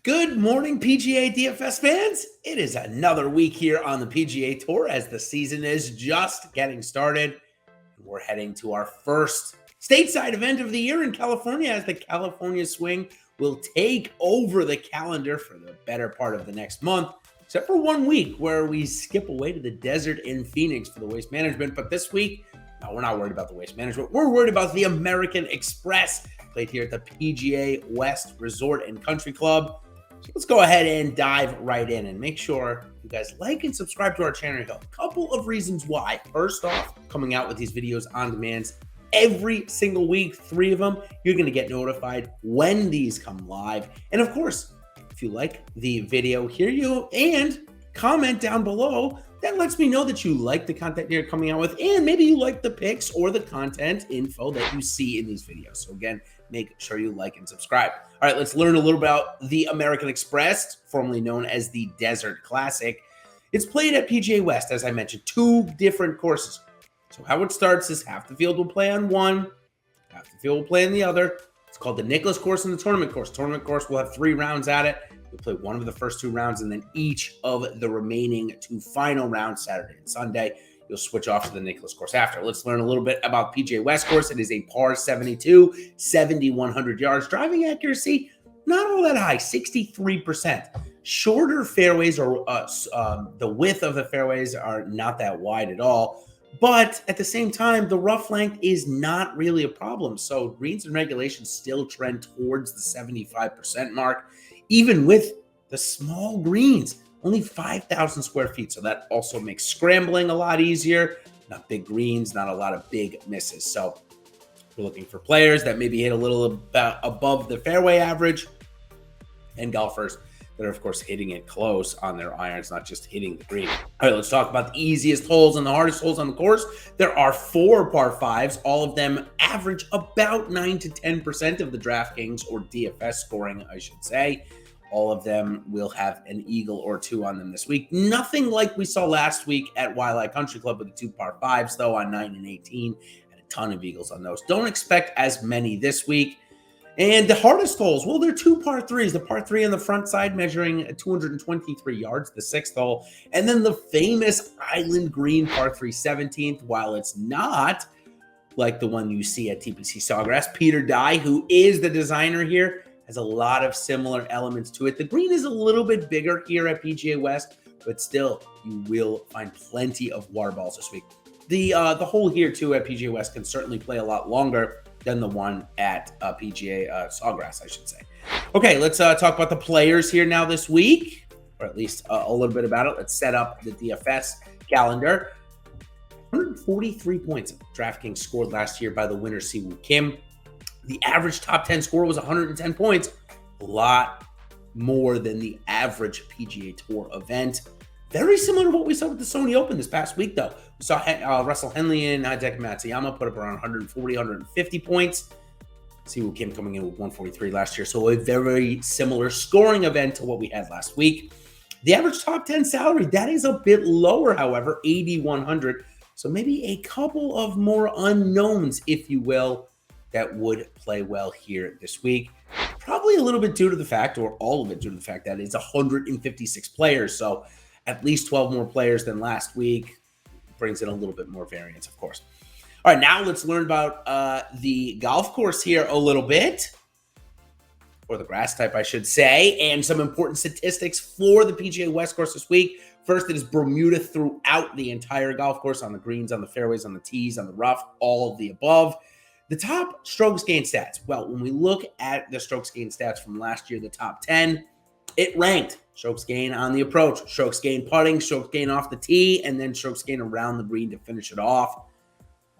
Good morning, PGA DFS fans. It is another week here on the PGA Tour as the season is just getting started. We're heading to our first stateside event of the year in California as the California Swing will take over the calendar for the better part of the next month, except for 1 week where we skip away to the desert in Phoenix for the waste management. But this week, no, we're not worried about the waste management. We're worried about the American Express played here at the PGA West Resort and Country Club. So let's go ahead and dive right in and make sure you guys like and subscribe to our channel. A couple of reasons why. First off, coming out with these videos on demand every single week, 3 of them. You're going to get notified when these come live. And of course, if you like the video, and comment down below. That lets me know that you like the content you're coming out with, and maybe you like the picks or the content info that you see in these videos. So again, make sure you like and subscribe. All right, let's learn a little about the American Express, formerly known as the Desert Classic. It's played at PGA West, as I mentioned, 2 different courses. So how it starts is half the field will play on one, half the field will play on the other. It's called the Nicklaus course and the tournament course. Tournament course will have 3 rounds at it. You'll play one of the first 2 rounds, and then each of the remaining 2 final rounds, Saturday and Sunday, you'll switch off to the Nicklaus course after. Let's learn a little bit about PGA West course. It is a par 72, 7,100 yards. Driving accuracy, not all that high, 63%. Shorter fairways, or the width of the fairways are not that wide at all. But at the same time, the rough length is not really a problem. So greens and regulations still trend towards the 75% mark, even with the small greens, only 5,000 square feet. So that also makes scrambling a lot easier. Not big greens, not a lot of big misses. So we're looking for players that maybe hit a little above the fairway average, and golfers that are, of course, hitting it close on their irons, not just hitting the green. All right, let's talk about the easiest holes and the hardest holes on the course. There are 4 par 5s. All of them average about 9 to 10% of the DraftKings or DFS scoring, I should say. All of them will have an eagle or 2 on them this week. Nothing like we saw last week at Wildlife Country Club with the 2 par 5s, though, on 9 and 18. And a ton of eagles on those. Don't expect as many this week. And the hardest holes, well, they're 2 par 3s. The par 3 on the front side measuring 223 yards, the 6th hole. And then the famous Island Green par 3 17th, while it's not like the one you see at TPC Sawgrass. Peter Dye, who is the designer here, has a lot of similar elements to it. The green is a little bit bigger here at PGA West, but still, you will find plenty of water balls this week. The hole here, too, at PGA West can certainly play a lot longer than the one at PGA Sawgrass, I should say. Okay, let's talk about the players here now this week, or at least a little bit about it. Let's set up the DFS calendar. 143 points DraftKings scored last year by the winner, Siwoo Kim. The average top 10 score was 110 points, a lot more than the average PGA Tour event. Very similar to what we saw with the Sony Open this past week, though. We saw Russell Henley and Hideki Matsuyama put up around 140, 150 points. Siwoo Kim coming in with 143 last year. So a very similar scoring event to what we had last week. The average top 10 salary, that is a bit lower, however, 8,100. So maybe a couple of more unknowns, if you will, that would play well here this week. Probably a little bit due to the fact, or all of it due to the fact, that it's 156 players. So at least 12 more players than last week. Brings in a little bit more variance, of course. All right, now let's learn about the golf course here a little bit, or the grass type, I should say, and some important statistics for the PGA West course this week. First, it is Bermuda throughout the entire golf course, on the greens, on the fairways, on the tees, on the rough, all of the above. The top strokes gained stats. Well, when we look at the strokes gained stats from last year, the top 10, it ranked strokes gain on the approach, strokes gain putting, strokes gain off the tee, and then strokes gain around the green to finish it off.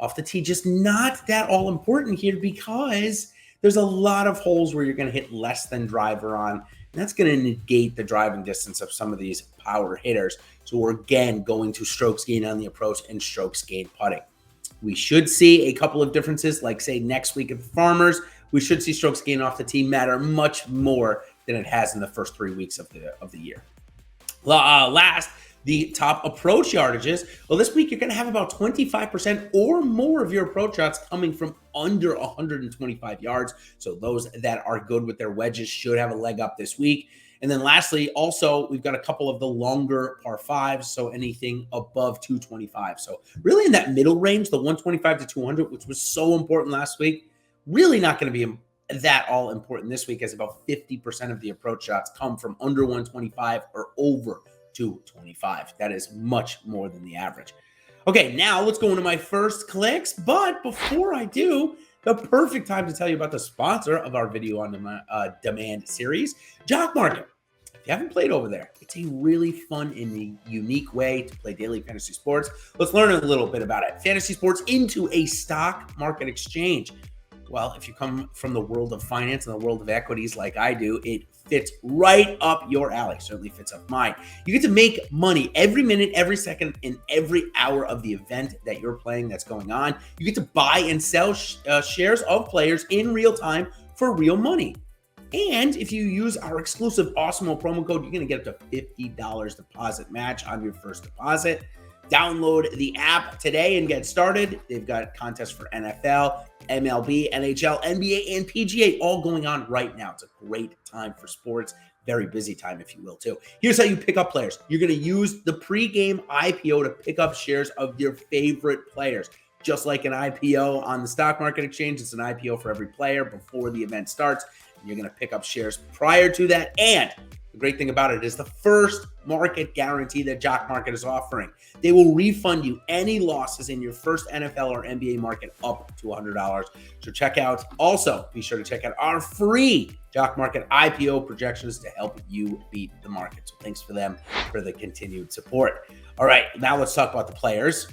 Off the tee, just not that all important here because there's a lot of holes where you're going to hit less than driver on. And that's going to negate the driving distance of some of these power hitters. So we're again going to strokes gain on the approach and strokes gain putting. We should see a couple of differences, like say next week at the Farmers. We should see strokes gain off the tee matter much more than it has in the first 3 weeks of the year. Last, the top approach yardages. Well, this week you're going to have about 25% or more of your approach shots coming from under 125 yards. So those that are good with their wedges should have a leg up this week. And then lastly, also, we've got a couple of the longer par fives, so anything above 225. So really in that middle range, the 125 to 200, which was so important last week, really not going to be that all important this week, as about 50% of the approach shots come from under 125 or over 225. That is much more than the average. Okay, now let's go into my first clicks. But before I do, the perfect time to tell you about the sponsor of our video on demand series, Jock Market. If you haven't played over there, it's a really fun and unique way to play daily fantasy sports. Let's learn a little bit about it. Fantasy sports into a stock market exchange. Well, if you come from the world of finance and the world of equities like I do, it fits right up your alley. Certainly fits up mine. You get to make money every minute, every second, and every hour of the event that you're playing that's going on. You get to buy and sell shares of players in real time for real money. And if you use our exclusive Awesemo promo code, you're going to get up to $50 deposit match on your first deposit. Download the app today and get started. They've got contests for NFL, MLB, NHL, NBA, and PGA all going on right now. It's a great time for sports. Very busy time, if you will, too. Here's how you pick up players. You're going to use the pregame IPO to pick up shares of your favorite players. Just like an IPO on the stock market exchange, it's an IPO for every player before the event starts. You're going to pick up shares prior to that. And the great thing about it is the first market guarantee that Jock Market is offering. They will refund you any losses in your first NFL or NBA market up to $100. So check out, also be sure to check out our free Jock Market IPO projections to help you beat the market. So thanks for them for the continued support. All right, now let's talk about the players.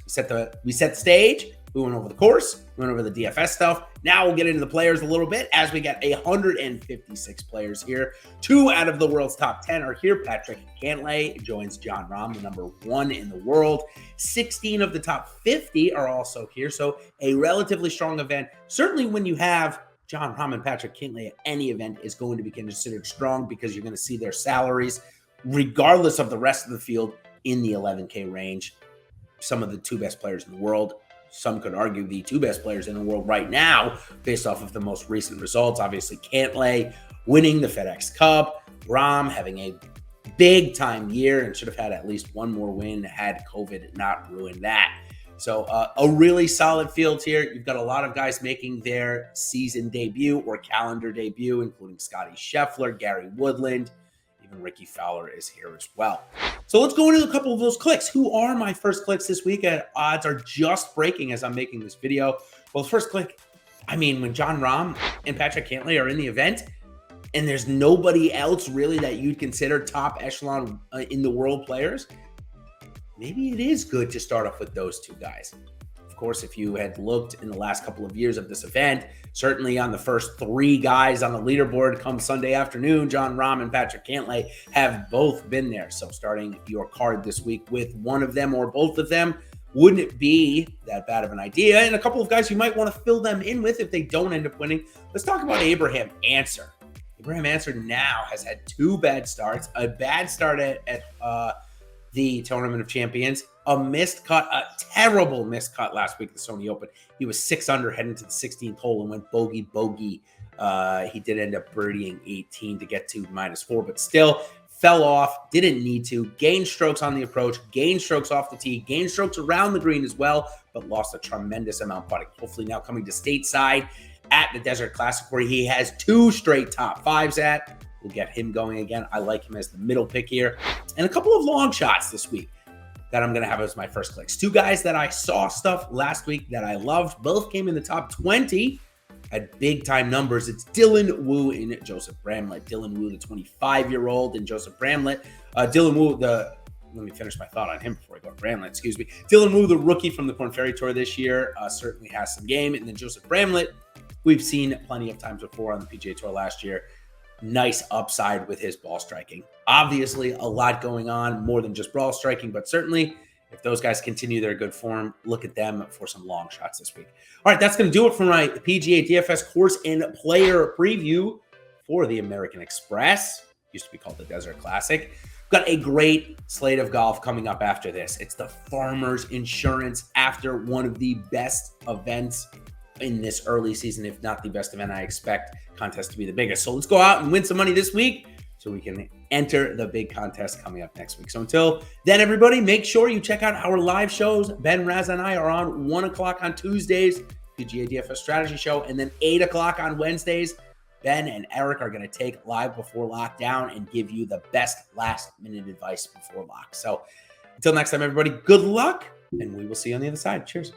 We set the stage. We went over the course, we went over the DFS stuff. Now we'll get into the players a little bit, as we got 156 players here. 2 out of the world's top 10 are here. Patrick Cantlay joins Jon Rahm, the number 1 in the world. 16 of the top 50 are also here. So a relatively strong event. Certainly when you have Jon Rahm and Patrick Cantlay at any event is going to be considered strong, because you're going to see their salaries, regardless of the rest of the field, in the 11K range. Some of the 2 best players in the world. Some could argue the 2 best players in the world right now, based off of the most recent results. Obviously, Cantlay winning the FedEx Cup, Rahm having a big-time year and should have had at least one more win had COVID not ruined that. So a really solid field here. You've got a lot of guys making their season debut or calendar debut, including Scotty Scheffler, Gary Woodland. Even Ricky Fowler is here as well. So let's go into a couple of those clicks. Who are my first clicks this week? Odds are just breaking as I'm making this video. Well, the first click, I mean, when Jon Rahm and Patrick Cantlay are in the event, and there's nobody else really that you'd consider top echelon in the world players, maybe it is good to start off with those 2 guys. Of course, if you had looked in the last couple of years of this event, certainly on the first 3 guys on the leaderboard come Sunday afternoon, Jon Rahm and Patrick Cantlay have both been there. So starting your card this week with one of them or both of them wouldn't be that bad of an idea. And a couple of guys you might want to fill them in with if they don't end up winning. Let's talk about Abraham Ancer. Abraham Ancer now has had 2 bad starts, a bad start at the Tournament of Champions, a missed cut, a terrible missed cut last week at the Sony Open. He was 6 under heading to the 16th hole and went bogey. He did end up birdieing 18 to get to -4, but still fell off, didn't need to. Gained strokes on the approach, gained strokes off the tee, gained strokes around the green as well, but lost a tremendous amount putting. Hopefully now coming to stateside at the Desert Classic, where he has 2 straight top 5s at. We'll get him going again. I like him as the middle pick here. And a couple of long shots this week that I'm going to have as my first clicks. 2 guys that I saw stuff last week that I loved. Both came in the top 20 at big-time numbers. It's Dylan Wu and Joseph Bramlett. Dylan Wu, the 25-year-old, and Joseph Bramlett. Dylan Wu, let me finish my thought on him before I go to Bramlett, excuse me. Dylan Wu, the rookie from the Korn Ferry Tour this year, certainly has some game. And then Joseph Bramlett, we've seen plenty of times before on the PGA Tour last year. Nice upside with his ball striking. Obviously, a lot going on, more than just ball striking, but certainly if those guys continue their good form, look at them for some long shots this week. All right, that's going to do it for my PGA DFS course and player preview for the American Express. Used to be called the Desert Classic. Got a great slate of golf coming up after this. It's the Farmers Insurance after one of the best events in this early season, if not the best event. I expect contest to be the biggest. So let's go out and win some money this week so we can enter the big contest coming up next week. So until then, everybody, make sure you check out our live shows. Ben, Raz, and I are on 1 o'clock on Tuesdays, PGA DFS Strategy Show, and then 8 o'clock on Wednesdays. Ben and Eric are going to take live before lockdown and give you the best last-minute advice before lock. So until next time, everybody, good luck, and we will see you on the other side. Cheers.